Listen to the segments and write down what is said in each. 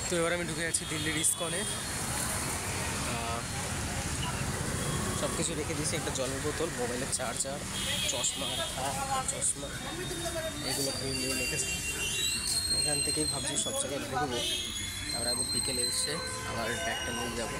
তো এবার আমি ঢুকে আছি দিল্লির ইসকনে। সব কিছু রেখে দিয়েছি, একটা জলের বোতল, মোবাইলের চার্জার, চশমা, চশমা, এগুলো নিয়ে রেখেছি। এখান থেকেই ভাবছি সব জায়গায় ঘুরবো। তারপরে একবার বিকেলে এসে আবার ব্যাগটা নিয়ে যাবো।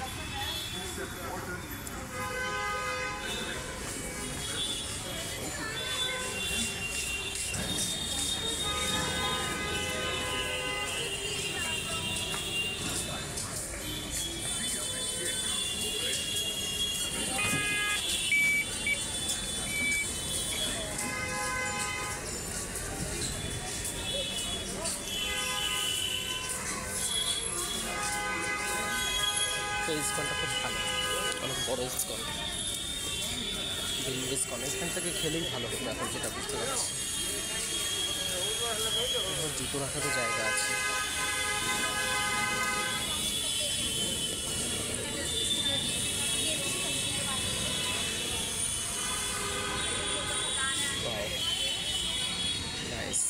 তো ইসকনটা খুব ভালো, অনেক বড় ইসকন, দিল্লির ইসকন। এখান থেকে খেলেই ভালো হবে এখন, যেটা বুঝতে পারছি। জুতো রাখারও জায়গা আছে। নাইস।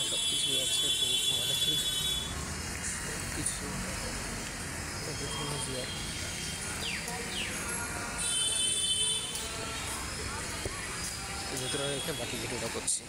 সব কিছুই আছে, তো আমাদের কিছু ভেতরে রেখে বাকি ভিডিওটা করছি।